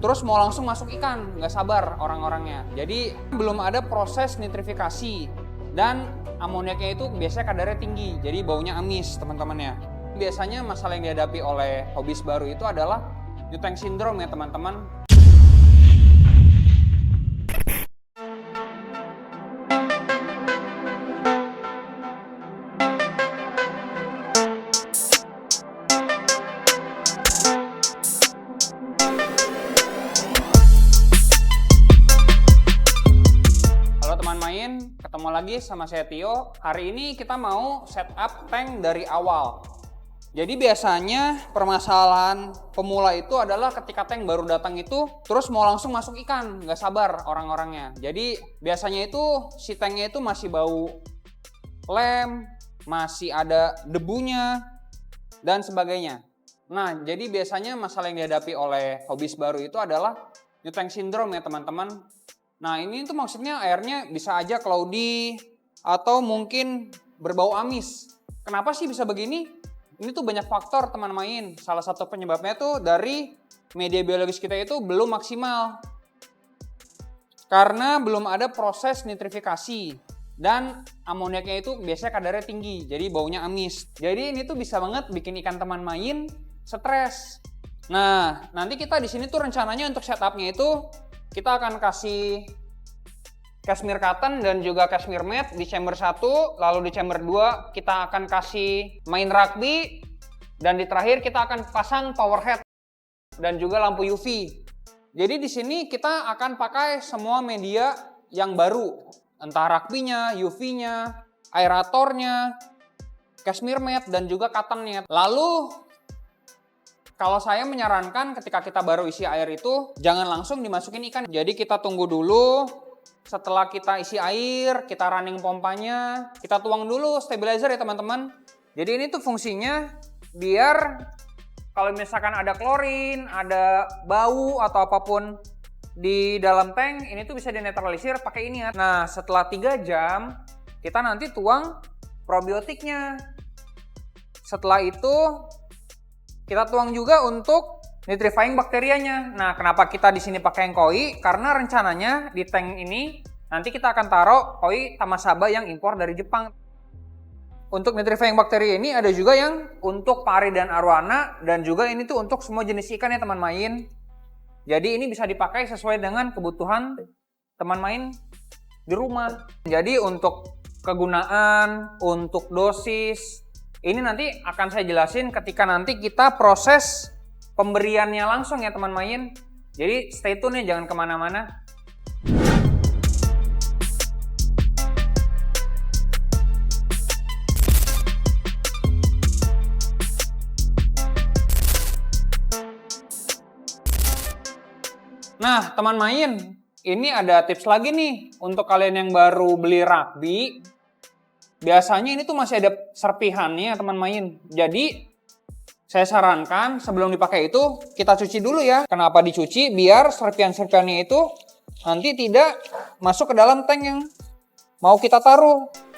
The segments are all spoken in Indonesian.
terus mau langsung masuk ikan, nggak sabar orang-orangnya. Jadi belum ada proses nitrifikasi dan amoniaknya itu biasanya kadarnya tinggi, jadi baunya amis teman-teman ya. Biasanya masalah yang dihadapi oleh hobis baru itu adalah new tank syndrome ya teman-teman. Ketemu lagi sama saya Tio. Hari ini kita mau setup tank dari awal. Jadi biasanya permasalahan pemula itu adalah ketika tank baru datang itu terus mau langsung masuk ikan, nggak sabar orang-orangnya. Jadi biasanya itu si tanknya itu masih bau lem, masih ada debunya dan sebagainya. Nah, jadi biasanya masalah yang dihadapi oleh hobis baru itu adalah new tank syndrome ya teman-teman. Nah, ini tuh maksudnya airnya bisa aja cloudy atau mungkin berbau amis. Kenapa sih bisa begini? Ini tuh banyak faktor teman main. Salah satu penyebabnya tuh dari media biologis kita itu belum maksimal. Karena belum ada proses nitrifikasi dan amoniaknya itu biasanya kadarnya tinggi, jadi baunya amis. Jadi ini tuh bisa banget bikin ikan teman main stres. Nah, nanti kita di sini tuh rencananya untuk setupnya itu kita akan kasih cashmere cotton dan juga cashmere mat di chamber 1, lalu di chamber 2 kita akan kasih main rugby, dan di terakhir kita akan pasang power head dan juga lampu UV. Jadi di sini kita akan pakai semua media yang baru, entah rugby-nya, UV-nya, aeratornya, cashmere mat dan juga cotton-nya. Lalu kalau saya menyarankan ketika kita baru isi air itu, jangan langsung dimasukin ikan. Jadi kita tunggu dulu, setelah kita isi air, kita running pompanya, kita tuang dulu stabilizer ya teman-teman. Jadi ini tuh fungsinya biar kalau misalkan ada klorin, ada bau atau apapun di dalam tank, ini tuh bisa dinetralisir pakai ini ya. Nah, setelah 3 jam, kita nanti tuang probiotiknya. Setelah itu kita tuang juga untuk nitrifying bakterianya. Nah, kenapa kita di sini pakai yang koi? Karena rencananya di tank ini nanti kita akan taruh koi Tamasaba yang impor dari Jepang. Untuk nitrifying bakteri ini ada juga yang untuk pari dan arowana, dan juga ini tuh untuk semua jenis ikan ya teman main. Jadi ini bisa dipakai sesuai dengan kebutuhan teman main di rumah. Jadi untuk kegunaan, untuk dosis, ini nanti akan saya jelasin ketika nanti kita proses pemberiannya langsung ya teman main. Jadi stay tune ya, jangan kemana-mana. Nah teman main, ini ada tips lagi nih untuk kalian yang baru beli rugby. Biasanya ini tuh masih ada serpihannya teman main. Jadi saya sarankan sebelum dipakai itu kita cuci dulu ya. Kenapa dicuci? Biar serpihan-serpihannya itu nanti tidak masuk ke dalam tank yang mau kita taruh.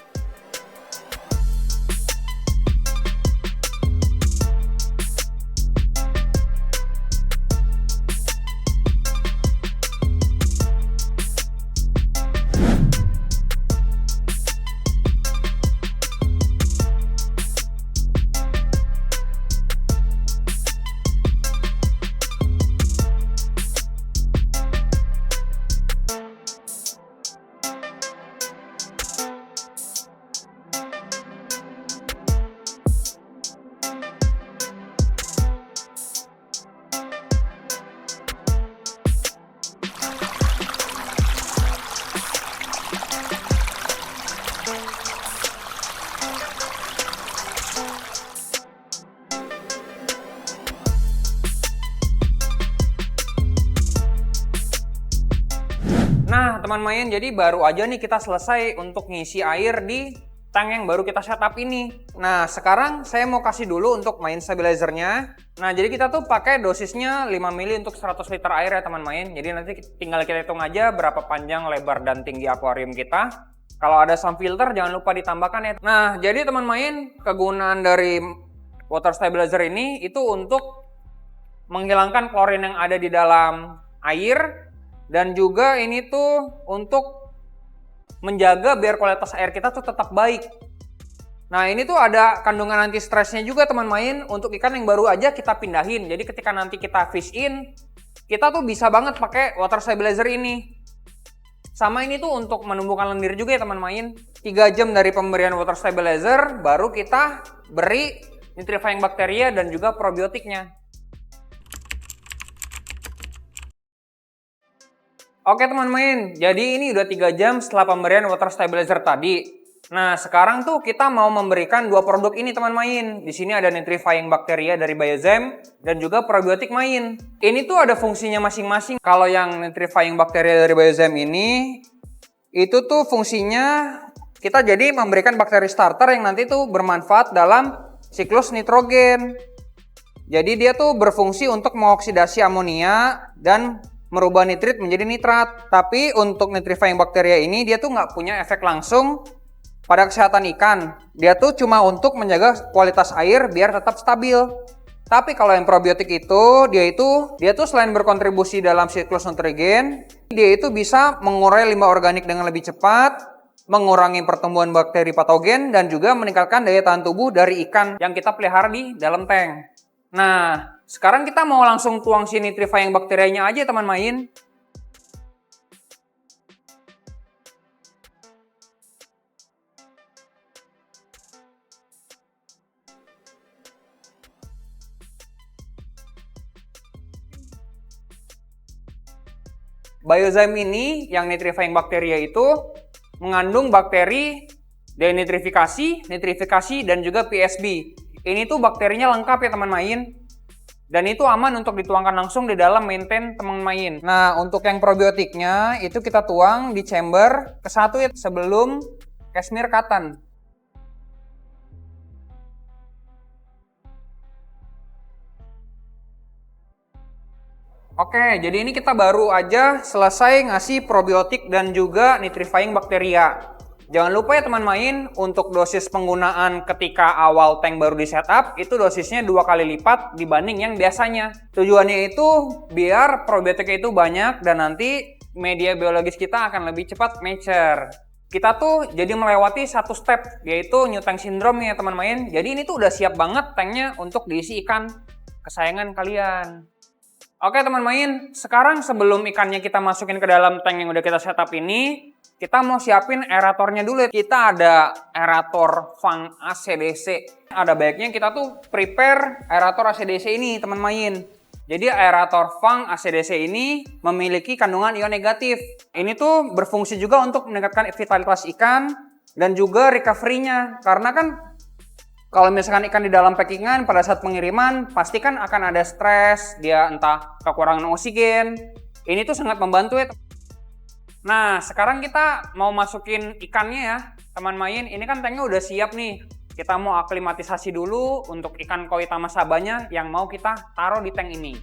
Nah teman main, jadi baru aja nih kita selesai untuk ngisi air di tank yang baru kita setup ini. Nah sekarang saya mau kasih dulu untuk main stabilizernya. Nah jadi kita tuh pakai dosisnya 5 ml untuk 100 liter air ya teman main. Jadi nanti tinggal kita hitung aja berapa panjang, lebar, dan tinggi akuarium kita. Kalau ada some filter jangan lupa ditambahkan ya. Nah jadi teman main, kegunaan dari water stabilizer ini itu untuk menghilangkan klorin yang ada di dalam air, dan juga ini tuh untuk menjaga biar kualitas air kita tuh tetap baik. Nah ini tuh ada kandungan anti stresnya juga teman main untuk ikan yang baru aja kita pindahin. Jadi ketika nanti kita fish in, kita tuh bisa banget pakai water stabilizer ini. Sama ini tuh untuk menumbuhkan lendir juga ya teman main. 3 jam dari pemberian water stabilizer baru kita beri nitrifying bakteria dan juga probiotiknya. Oke teman main, jadi ini udah 3 jam setelah pemberian water stabilizer tadi. Nah sekarang tuh kita mau memberikan 2 produk ini teman main. Di sini ada nitrifying bakteria dari Biozem dan juga probiotik main. Ini tuh ada fungsinya masing-masing. Kalau yang nitrifying bakteria dari Biozem ini, itu tuh fungsinya kita jadi memberikan bakteri starter yang nanti tuh bermanfaat dalam siklus nitrogen. Jadi dia tuh berfungsi untuk mengoksidasi amonia dan merubah nitrit menjadi nitrat. Tapi untuk nitrifying bakteria ini dia tuh nggak punya efek langsung pada kesehatan ikan. Dia tuh cuma untuk menjaga kualitas air biar tetap stabil. Tapi kalau yang probiotik itu, dia tuh selain berkontribusi dalam siklus nitrogen, dia itu bisa mengurai limbah organik dengan lebih cepat, mengurangi pertumbuhan bakteri patogen, dan juga meningkatkan daya tahan tubuh dari ikan yang kita pelihara di dalam tank. Nah, sekarang kita mau langsung tuang si nitrifying bakterianya aja teman main. Biozem ini yang nitrifying bakteria itu mengandung bakteri denitrifikasi, nitrifikasi, dan juga PSB. Ini tuh bakterinya lengkap ya teman main. Dan itu aman untuk dituangkan langsung di dalam maintain teman main. Nah untuk yang probiotiknya itu kita tuang di chamber ke-1 ya sebelum cashmere cotton. Oke, jadi ini kita baru aja selesai ngasih probiotik dan juga nitrifying bakteria. Jangan lupa ya teman main, untuk dosis penggunaan ketika awal tank baru di setup, itu dosisnya 2 kali lipat dibanding yang biasanya. Tujuannya itu biar probiotiknya itu banyak dan nanti media biologis kita akan lebih cepat mature. Kita tuh jadi melewati satu step, yaitu new tank syndrome ya teman main. Jadi ini tuh udah siap banget tanknya untuk diisi ikan kesayangan kalian. Oke teman main, sekarang sebelum ikannya kita masukin ke dalam tank yang udah kita setup ini, kita mau siapin aeratornya dulu. Kita ada aerator Fang ACDC. Ada baiknya kita tuh prepare aerator ACDC ini teman main. Jadi aerator Fang ACDC ini memiliki kandungan ion negatif. Ini tuh berfungsi juga untuk meningkatkan vitalitas ikan dan juga recovery-nya. Karena kan kalau misalkan ikan di dalam packingan pada saat pengiriman pasti kan akan ada stres, dia entah kekurangan oksigen. Ini tuh sangat membantu ya. Nah, sekarang kita mau masukin ikannya ya, teman main. Ini kan tanknya udah siap nih. Kita mau aklimatisasi dulu untuk ikan koi tamasabanya yang mau kita taruh di tank ini.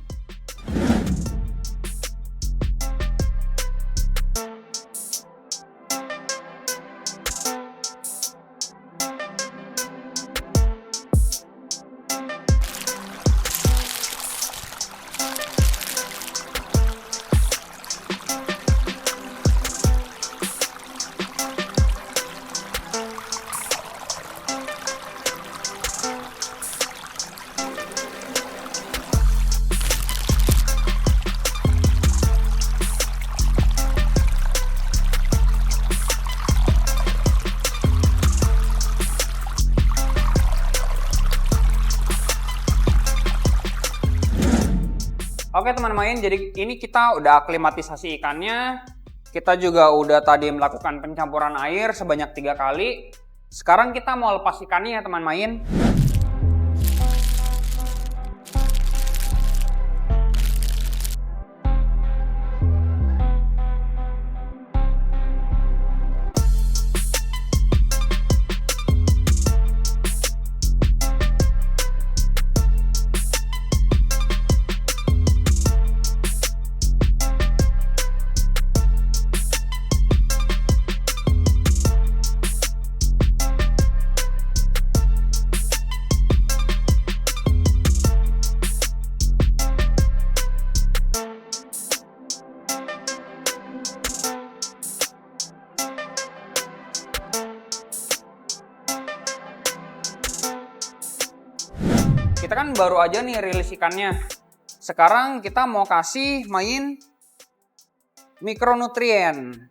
Oke teman main, jadi ini kita udah aklimatisasi ikannya. Kita juga udah tadi melakukan pencampuran air sebanyak 3 kali. Sekarang kita mau lepas ikannya ya teman main. kita kan baru aja nih rilis ikannya. Sekarang kita mau kasih main mikronutrien.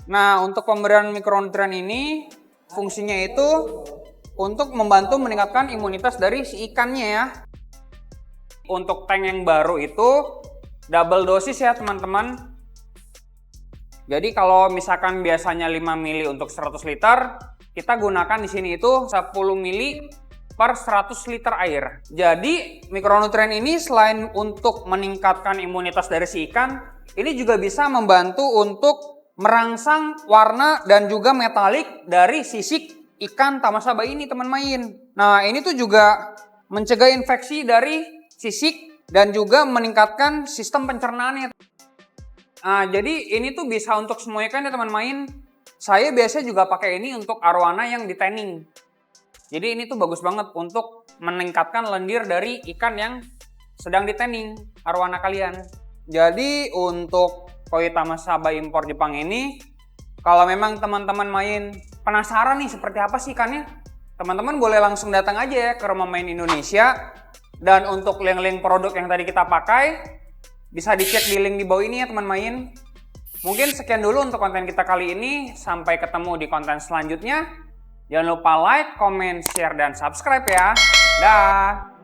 Nah, untuk pemberian mikronutrien ini fungsinya itu untuk membantu meningkatkan imunitas dari si ikannya ya. Untuk tank yang baru itu double dosis ya teman-teman. Jadi kalau misalkan biasanya 5 mili untuk 100 liter, kita gunakan di sini itu 10 mili per 100 liter air. Jadi mikronutrien ini selain untuk meningkatkan imunitas dari si ikan, ini juga bisa membantu untuk merangsang warna dan juga metalik dari sisik ikan tamasaba ini teman main. Nah ini tuh juga mencegah infeksi dari sisik dan juga meningkatkan sistem pencernaannya. Nah jadi ini tuh bisa untuk semua ikan ya teman main. Saya biasanya juga pakai ini untuk arwana yang di tanning. Jadi ini tuh bagus banget untuk meningkatkan lendir dari ikan yang sedang di tanning arwana kalian. Jadi untuk koi tamasaba impor Jepang ini, kalau memang teman-teman main penasaran nih seperti apa sih ikannya, teman-teman boleh langsung datang aja ya ke Rumah Main Indonesia. Dan untuk link-link produk yang tadi kita pakai, bisa dicek di link di bawah ini ya teman main. Mungkin sekian dulu untuk konten kita kali ini. Sampai ketemu di konten selanjutnya. Jangan lupa like, comment, share, dan subscribe ya. Dah.